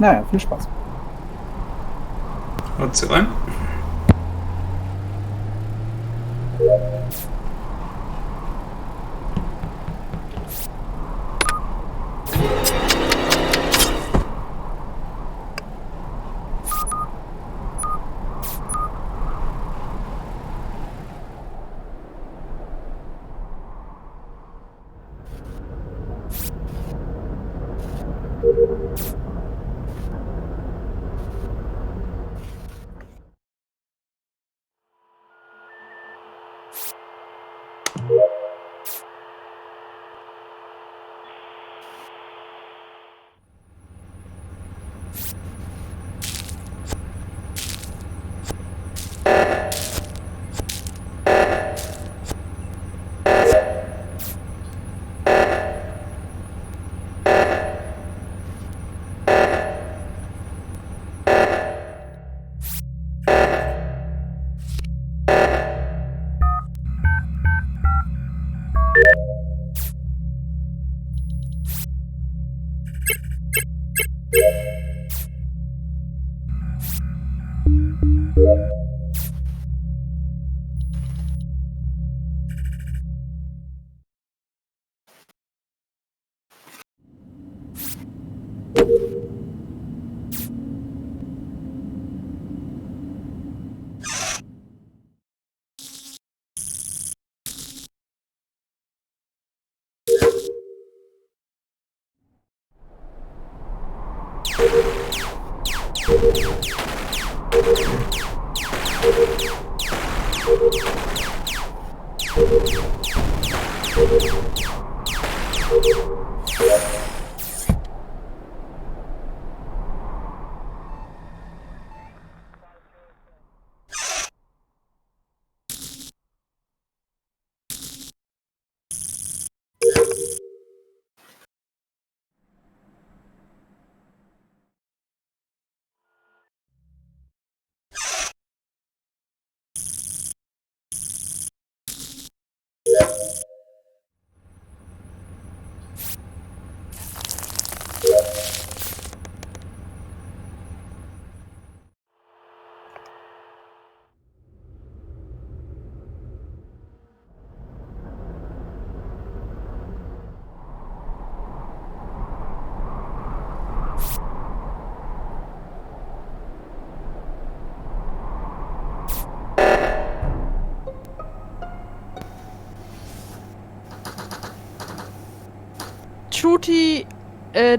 Naja, viel Spaß. Haut sie rein. Shooty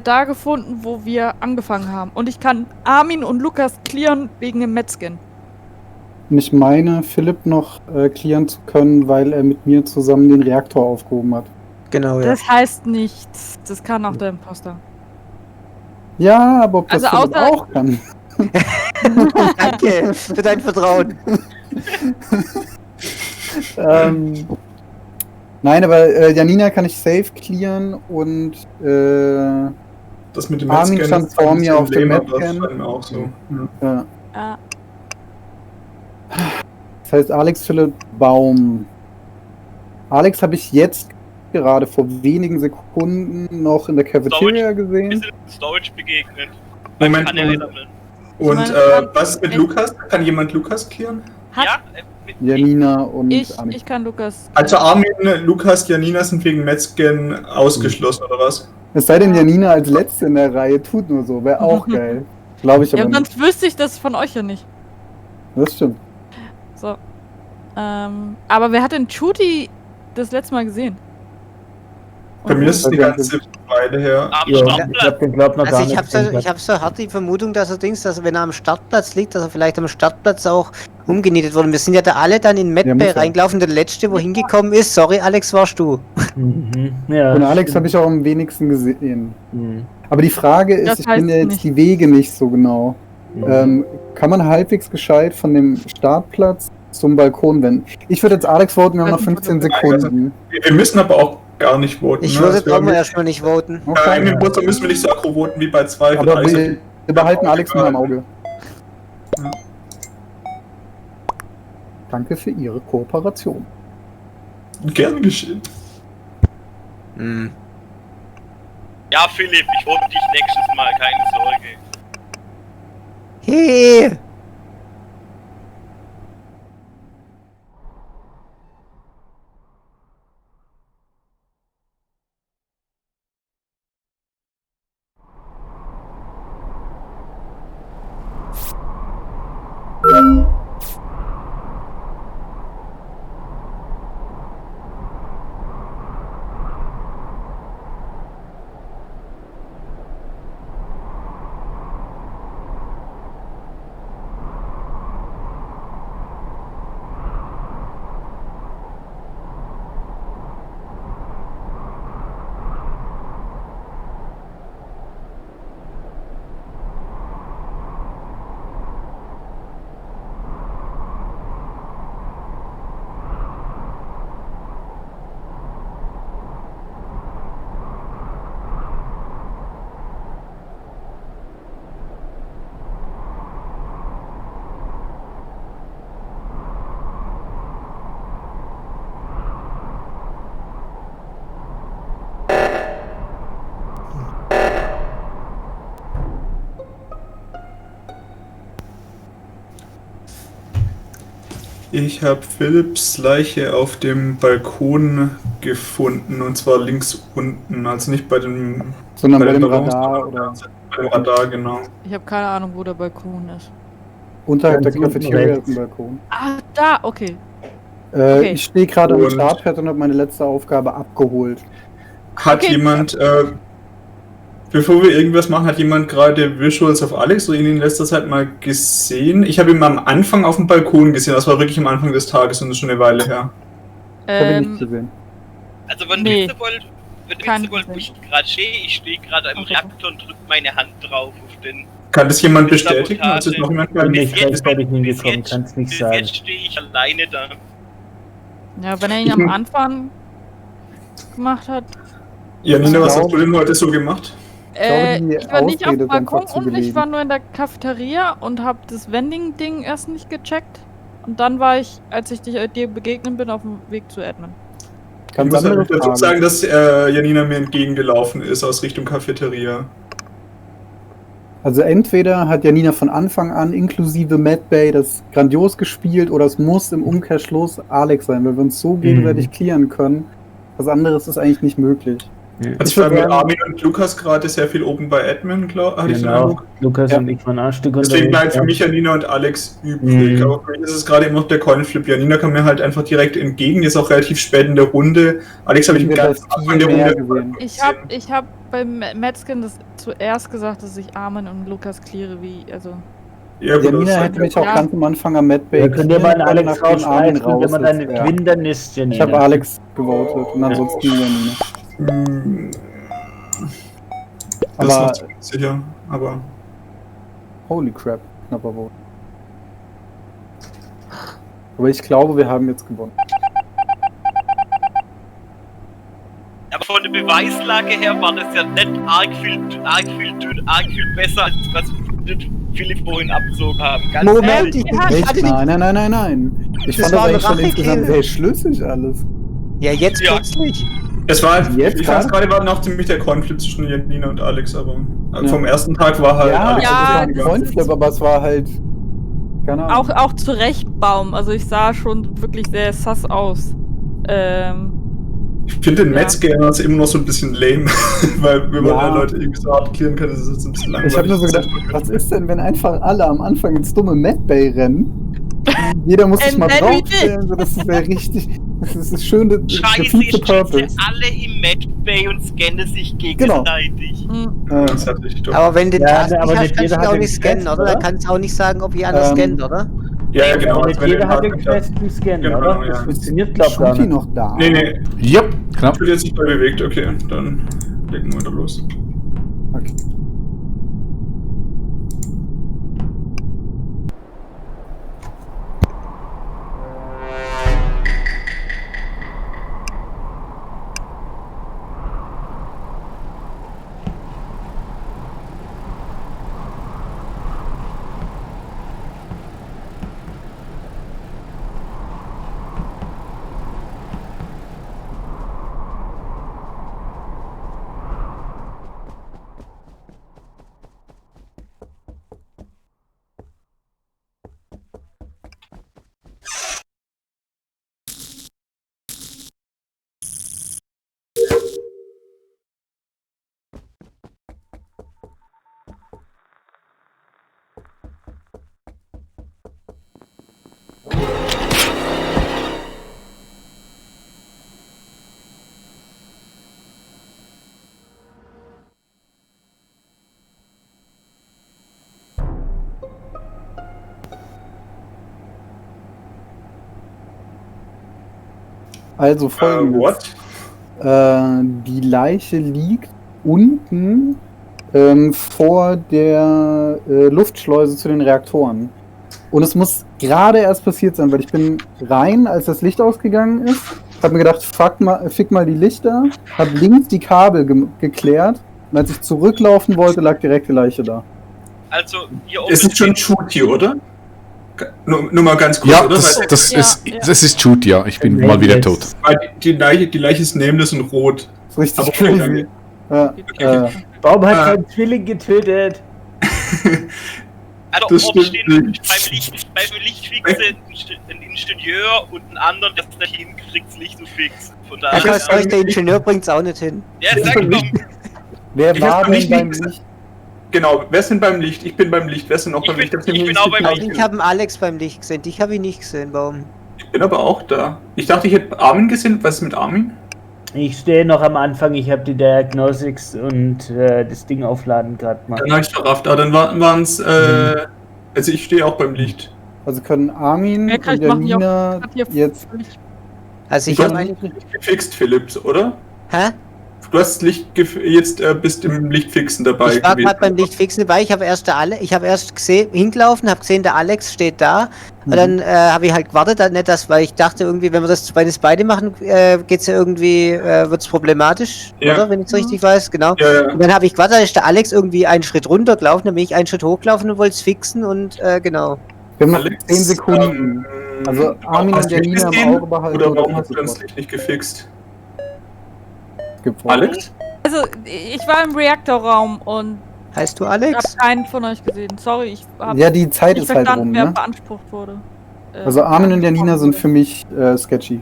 da gefunden, wo wir angefangen haben. Und ich kann Armin und Lukas clearen wegen dem Metzgen. Und ich meine, Philipp noch clearen zu können, weil er mit mir zusammen den Reaktor aufgehoben hat. Genau, ja. Das heißt nichts. Das kann auch der Imposter. Ja, aber ob das Also Philipp außer- auch kann. Danke für dein Vertrauen. Nein, aber Janina kann ich safe clearen und Das mit dem Armin Metzgen stand ist vor ein mir auf dem bisschen lame, aber das Metzgen. scheint mir auch so. ja. Ja. Das heißt Alex, Philipp, Baum. Alex habe ich jetzt gerade vor wenigen Sekunden noch in der Cafeteria Wir gesehen. sind im Storage begegnet. Moment, Kann er sammeln. Und Ich meine, was ist mit Lukas? Kann jemand Lukas clearen? Hat Ja, mit Janina und Armin. ich kann Lukas. Also Armin, Lukas, Janina sind wegen Metzgen ausgeschlossen, oder was? Es sei denn, Janina als Letzte in der Reihe tut nur so. Wäre auch geil. Glaube ich Ja, aber nicht. sonst wüsste ich das von euch ja nicht. Das stimmt. So. Aber wer hat denn Shooty das letzte Mal gesehen? Bei mir ist es eine ganze Weile her. am Ja, ich Startplatz. hab den Glaub noch Also gar ich nicht. hab so hart die Vermutung, dass wenn er am Startplatz liegt, dass er vielleicht am Startplatz auch umgenietet wurde. Wir sind ja da alle dann in Ja, muss Medbay ja. reingelaufen. Der letzte, wo hingekommen ist, sorry Alex, warst du. Mhm. Ja, Und Alex habe ich auch am wenigsten gesehen. Mhm. Aber die Frage ist, Das ich heißt finde jetzt nicht. die Wege nicht so genau. Mhm. Kann man halbwegs gescheit von dem Startplatz zum Balkon wenden? Ich würde jetzt Alex voten, wir haben noch 15 Sekunden. Wir müssen aber auch gar nicht voten. Ich ne? würde Also jetzt auch mal wir- erstmal nicht voten. Im Imposter müssen wir nicht so aggro voten wie bei 2. Aber wir behalten Alex immer im Auge. Ja. Danke für Ihre Kooperation. Gern geschehen. Hm. Ja, Philipp, ich vote dich nächstes Mal, keine Sorge. Hey! Ich habe Philipps Leiche auf dem Balkon gefunden, und zwar links unten, also nicht bei dem, Sondern bei den dem Ballons, Radar sondern oder bei dem Radar, genau. Ich habe keine Ahnung, wo der Balkon ist. unterhalb der Ganz unten Cafeteria rechts. ist ein Balkon. Ah, da, okay. Okay. Ich stehe gerade am Und- Startpad und habe meine letzte Aufgabe abgeholt. Hat Okay. jemand, bevor wir irgendwas machen, hat jemand gerade Visuals auf Alex so in letzter Zeit mal gesehen? Ich habe ihn am Anfang auf dem Balkon gesehen, das war wirklich am Anfang des Tages und das ist schon eine Weile her. Ich habe ihn nicht Ähm, gesehen. Also wenn Nee. ihr wollt, Kein wo ich gerade stehe, ich stehe gerade am Okay. Reaktor und drücke meine Hand drauf auf den. Kann das jemand Mit bestätigen? Hat es noch jemand Bin Bis nicht jetzt- rechtzeitig bis hingekommen, jetzt- kann's nicht Bis sagen. jetzt stehe ich alleine da. ja, wenn er ihn am Anfang gemacht hat. Janina, was Ich hast du denn heute so gemacht? Äh, glaube, die ich war nicht auf Ausrede dem ist einfach Balkon zu unten, ich belegen. war nur in der Cafeteria und habe das Vending-Ding erst nicht gecheckt. Und dann war ich, als ich dir begegnet bin, auf dem Weg zu Admin. Ich Ganz muss halt andere dazu Frage. sagen, dass Janina mir entgegengelaufen ist aus Richtung Cafeteria. Also entweder hat Janina von Anfang an inklusive Mad Bay das grandios gespielt oder es muss im Umkehrschluss Alex sein, weil wir uns so gegenseitig clearen können. Was anderes ist eigentlich nicht möglich. Also Ich ich war würd mit sagen- Armin und Lukas gerade sehr viel oben bei Admin, hatte ich den Genau, Eindruck. Lukas Ja. und ich waren auch ein Stück Deswegen bleibt für ja. mich Janina und Alex übrig. Mhm. Aber für mich ist es gerade immer noch der Coinflip. Janina kam mir halt einfach direkt entgegen, die ist auch relativ spät in der Runde. Alex habe ich Wir ganz das am Anfang viel der mehr Runde gesehen. Ich hab beim Metzgen das zuerst gesagt, dass ich Armin und Lukas cleare, also. Ja, gut, Janina das- hätte mich auch Ja. ganz am Anfang am Mad Bay Ja, könnt ihr mal einen Alex nachdem Armin rausschmeißen, wenn man raus dann ist, ja. gewinnt, dann ist Janina. Ich habe Alex gewotet und ansonsten Janina. Hm, das ist Aber noch ziemlich sicher, aber holy crap, knapper Vote. Aber ich glaube, wir haben jetzt gewonnen. Aber von der Beweislage her war das ja nicht arg viel besser, als was Philipp vorhin abgezogen haben. Ganz Moment, ehrlich. ich hatte die. Nein. Ich Das fand das war ein eigentlich schon insgesamt Rachekill. sehr schlüssig alles. Ja, jetzt Ja. plötzlich. es war halt, Jetzt ich fand es gerade? gerade war noch ziemlich der Coinflip zwischen Janina und Alex, aber Ja. vom ersten Tag war halt Ja, Alex Ja, das war ein das Coinflip, aber es war halt. Keine Ahnung. Auch zu Recht Baum. Also ich sah schon wirklich sehr sass aus. Ich finde den Ja. Metzger ist immer noch so ein bisschen lame, weil wenn man Ja. Leute irgendwie so hart klären kann, ist es jetzt ein bisschen langweilig. Ich habe nur so gedacht, was ist denn, wenn einfach alle am Anfang ins dumme Mad Bay rennen? Jeder muss sich And mal then we draufstellen, so, das ist ja richtig. Das ist schön, das Scheiße, defeat ich the sitze purpose. alle im Match Bay und scanne sich Genau. gegenseitig. Das hatte ich doch. Aber wenn du den Ja, Task aber nicht hast, nicht kannst jeder du ihn hat auch den nicht scannen, Test, oder? oder? Dann kannst du auch nicht sagen, ob jeder scannt, oder? Ja, genau. Aber also nicht wenn jeder den hat den Hard- festen Scan, Genau, oder? ja. Das funktioniert, glaub ich, gar Schuti nicht. noch da? Nee, Yep, knapp. wird jetzt nicht mehr bewegt. Okay, dann legen wir weiter los. Okay. Also folgendes. What? Die Leiche liegt unten vor der Luftschleuse zu den Reaktoren. Und es muss gerade erst passiert sein, weil ich bin rein, als das Licht ausgegangen ist, hab mir gedacht, fick mal die Lichter, hab links die Kabel geklärt und als ich zurücklaufen wollte, lag direkt die Leiche da. Also, hier Es ist schon Shooty, oder? Nur mal ganz kurz, Ja, oder? das ist Shoot, ja. Ich bin mal wieder tot. Weil die Leiche ist nameless und rot. Das ist richtig Aber crazy. Ja, Warum hat sein Zwilling getötet? Also Das oben stimmt stehen beim Lichtfixe ein Ingenieur und ein anderer, der es nicht hinkriegt, das Licht zu fixen. Von Ja, daher. ganz ehrlich, der Ingenieur bringt's auch nicht hin. Ja, sag doch. wer Ich war hab denn nicht beim nichts- Licht? Genau, wer ist denn beim Licht? Ich bin beim Licht. Wer ist denn noch beim Licht? Ich bin auch beim Also Licht. ich habe einen Alex beim Licht gesehen, dich habe ich nicht gesehen, warum? Ich bin aber auch da. Ich dachte, ich hätte Armin gesehen. Was ist mit Armin? Ich stehe noch am Anfang, ich habe die Diagnostics und das Ding aufladen gerade gemacht. Dann habe ich verrafft. Aber dann waren es. Also ich stehe auch beim Licht. Also können Armin Wer und kann ich der machen? Ja, Nina hat hier jetzt... völlig- Also ich Du habe hast eigentlich... das Licht gefixt, Philips, oder? Hä? Du hast das Licht jetzt bist im Lichtfixen dabei Ich war gerade beim Lichtfixen dabei, ich habe erst gesehen, hingelaufen, habe gesehen, der Alex steht da. Und dann habe ich halt gewartet, nicht das, weil ich dachte irgendwie, wenn wir das beides beide machen, geht's ja irgendwie, wird's problematisch, Ja. oder? Wenn ich es richtig weiß, genau. Ja, ja. Und dann habe ich gewartet, da ist der Alex irgendwie einen Schritt runtergelaufen, dann bin ich einen Schritt hochgelaufen und wollte es fixen und genau. Wir haben noch Alex, 10 Sekunden. Also Armin hast und der du Nina gesehen? im Auge behalten. Oder warum dann hast du hast das Licht nicht gefixt? gewonnen. Alex? Also, ich war im Reaktorraum und Heißt du habe Alex? keinen von euch gesehen. Sorry, ich habe Ja, die Zeit nicht ist halt verstanden, rum, wer ne? beansprucht wurde. Also Armin und der Nina sind für mich sketchy.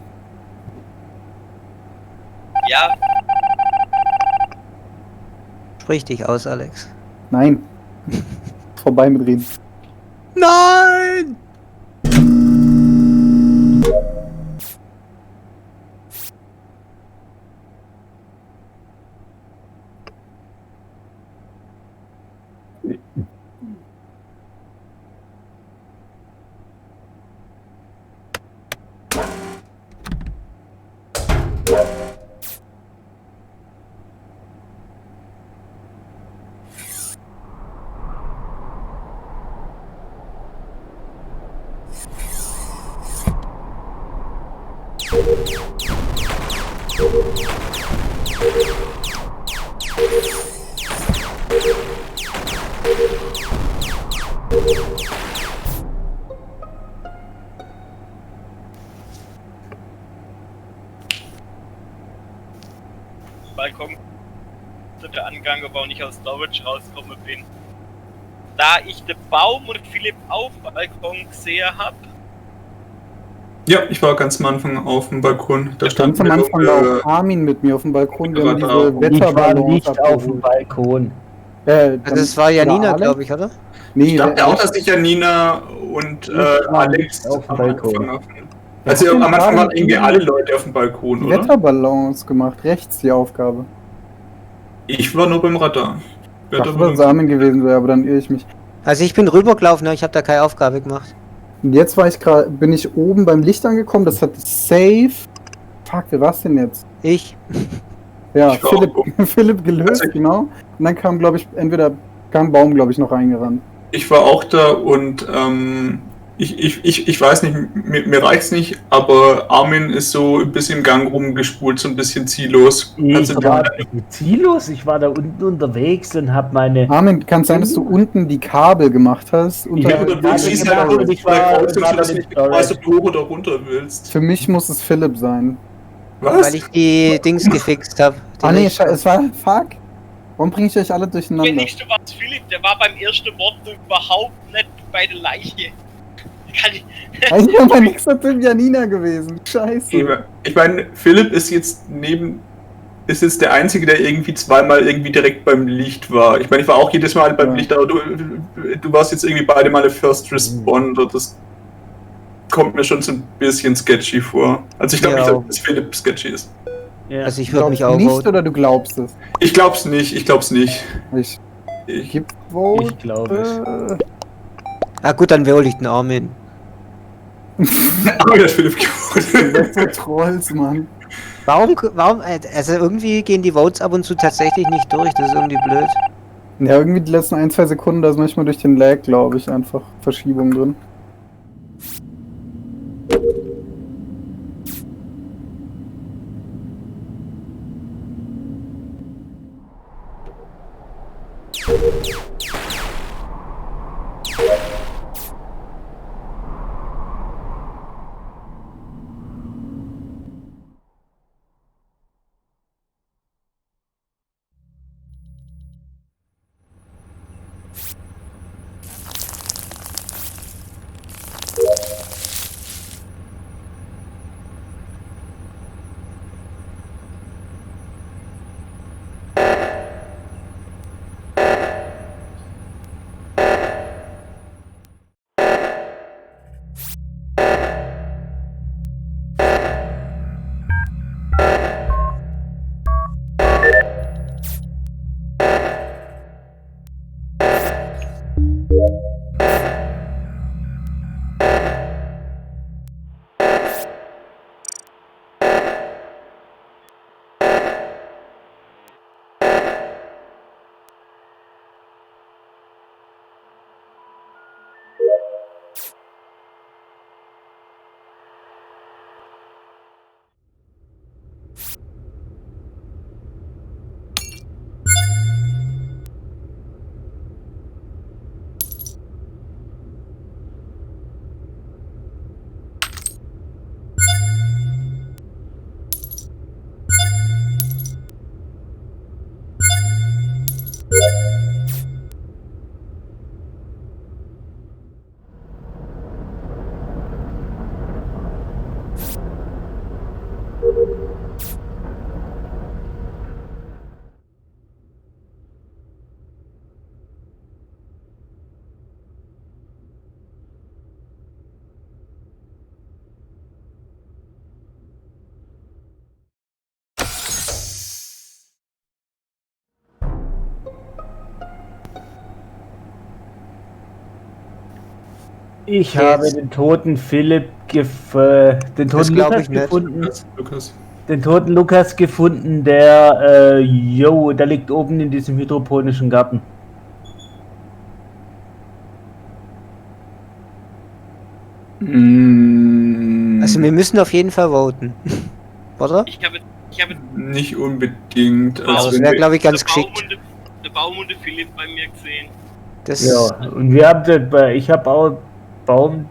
Ja, Sprich dich aus, Alex. Nein. Vorbei mit Reden. Nein! Balkon der Angang, aber ich aus Storage rausgekommen bin. Da ich den Baum und Philipp auf dem Balkon gesehen habe, Ja, ich war ganz am Anfang auf dem Balkon. Da Ganz stand am mir Anfang noch, war auch Armin mit mir auf dem Balkon. Wir haben diese Ich war Ich war Wetterballons nicht auf dem abgeholt. Balkon. Also das war Janina, Alex? glaube ich, oder? Nee, Ich dachte der- auch, dass ich ja Nina und war Alex nicht auf dem am Balkon. Anfang auf. Also am Anfang waren irgendwie alle Leute auf dem Balkon, oder? Wetterballons gemacht, rechts die Aufgabe. Ich war nur beim Radar. Ich dachte, dass es Armin gewesen wäre, aber dann irre ich mich. Also ich bin rübergelaufen, aber ich habe da keine Aufgabe gemacht. Und jetzt bin ich oben beim Licht angekommen, das hat safe. Fuck, wer war's denn jetzt? Ich. Ja, Ich war Philipp, auch Philipp gelöst, Also- genau. Und dann kam, glaube ich, kam Baum, glaube ich, noch reingerannt. Ich war auch da und ich weiß nicht, mir reicht's nicht, aber Armin ist so ein bisschen im Gang rumgespult, so ein bisschen ziellos. Ich Also, war ziellos, ich war da unten unterwegs und habe meine... Armin, kann es sein, dass du unten die Kabel gemacht hast? ja, oder du Ja, siehst genau, halt, und ich war- dass du nicht Storage. weißt, ob du hoch oder runter willst. Für mich muss es Philipp sein. Was? Weil ich die Dings gefixt habe. Ah nee, es war... Fuck. Warum bringe ich euch alle der durcheinander? nächste war Philipp, der war beim ersten Wort überhaupt nicht bei der Leiche. Kann ich, Eigentlich war mein nächster Tipp Janina gewesen. Scheiße. Ich meine, Philipp ist jetzt der Einzige, der irgendwie zweimal irgendwie direkt beim Licht war. Ich meine, ich war auch jedes Mal beim Ja. Licht, aber du warst jetzt irgendwie beide Male First Responder. Das kommt mir schon so ein bisschen sketchy vor. Also ich glaube Ja. nicht, dass Philipp sketchy ist. Ja. Also ich Du würde mich glaubst auch nicht voten. oder du glaubst es? Ich glaub's nicht, Ich Ich, gib Vote. Ich glaube es. Ah gut, dann wähle ich den Armin. Aber der Philipp gewonnen. Letzte Trolls, Mann. Warum, also irgendwie gehen die Votes ab und zu tatsächlich nicht durch, das ist irgendwie blöd. Ja, irgendwie die letzten 1, 2 Sekunden, da ist manchmal durch den Lag, glaube ich, einfach Verschiebung drin. Ich Okay, habe jetzt- den toten den Das toten glaub Lukas ich nicht. gefunden. Lukas. Den toten Lukas gefunden, der der liegt oben in diesem hydroponischen Garten. Also wir müssen auf jeden Fall voten. Oder? Ich habe Nicht unbedingt. Aber Also das wenn wäre, wir, glaube ich, ganz der geschickt. Der Baum und der Philipp bei mir gesehen. Das, Ja, und wir haben ich habe auch Baum.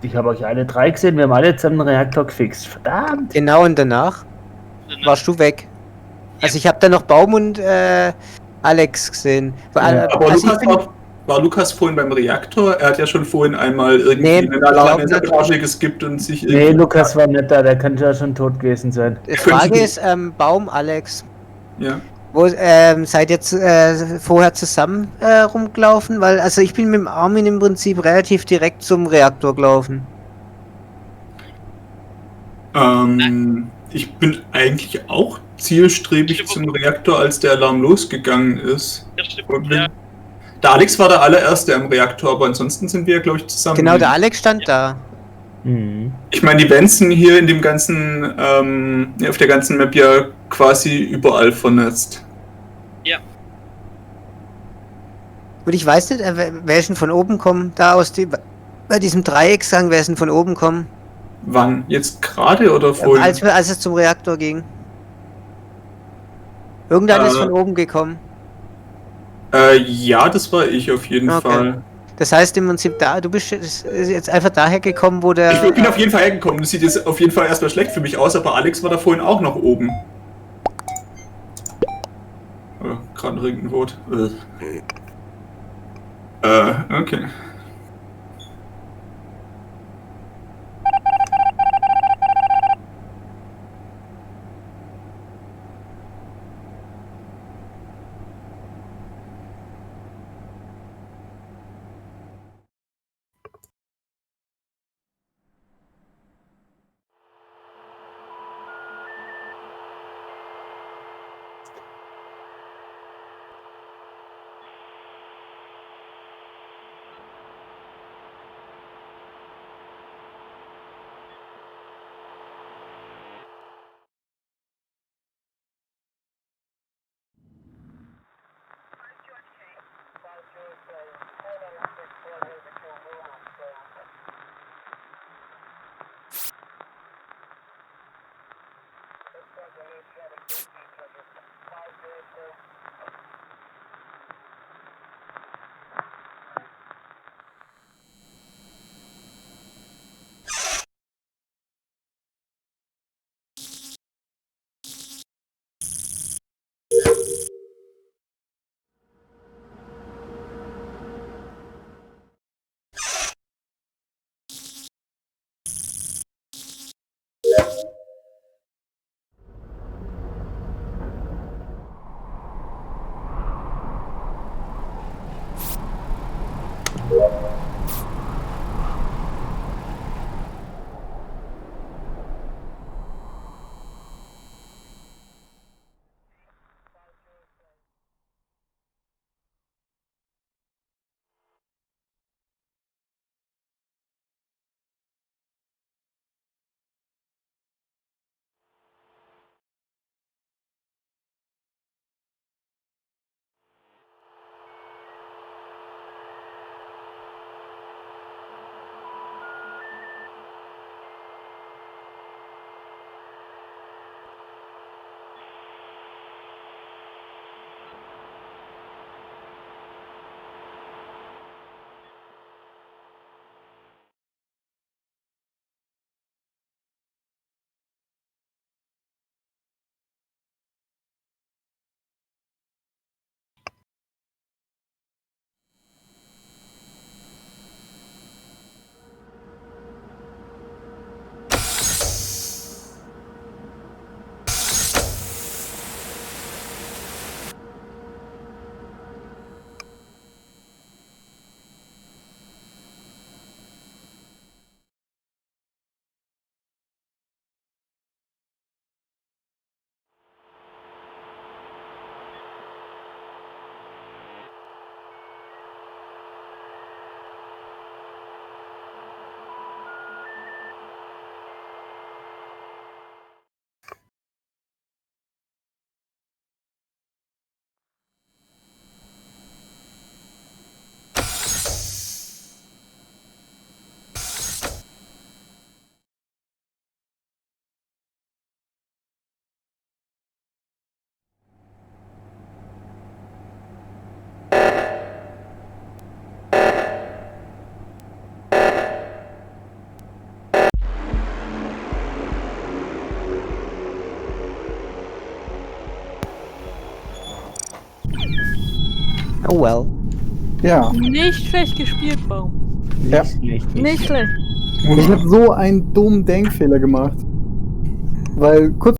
Ich habe euch alle drei gesehen, wir haben alle zusammen den Reaktor gefixt. Verdammt! Genau, und danach warst du weg. Also ich habe da noch Baum und Alex gesehen. Ja. aber Also Lukas war Lukas vorhin beim Reaktor? Er hat ja schon vorhin einmal irgendwie Nee, einen ich Alarm glaub in der nicht. Garage geskippt und sich Nee, Lukas war nicht da, der könnte ja schon tot gewesen sein. Die Frage ist, Baum, Alex, Ja. wo seid ihr vorher zusammen rumgelaufen? Weil, also ich bin mit dem Armin im Prinzip relativ direkt zum Reaktor gelaufen. Ich bin eigentlich auch zielstrebig zum Reaktor, als der Alarm losgegangen ist. Ja, stimmt, Und ja. der Alex war der allererste am Reaktor, aber ansonsten sind wir, glaube ich, zusammen. Genau, der Alex stand da. Mhm. Ich meine, die Vents sind hier in dem ganzen, auf der ganzen Map ja quasi überall vernetzt. Ja. Und ich weiß nicht, wer ist denn von oben kommen? Da aus bei diesem Dreiecksgang, wer ist denn von oben kommen? Wann? Jetzt gerade oder vorhin? Als es zum Reaktor ging. Irgendeiner ist von oben gekommen. Ja, das war ich auf jeden Okay. Fall. Das heißt im Prinzip du bist jetzt einfach daher gekommen, wo der... Ich bin auf jeden Fall hergekommen. Das sieht jetzt auf jeden Fall erstmal schlecht für mich aus, aber Alex war da vorhin auch noch oben. Oh, gerade ein Regenwort. Okay. Oh well. Ja, Nicht schlecht gespielt, Baum. Ja. Nicht schlecht. ich habe so einen dummen Denkfehler gemacht. Weil kurz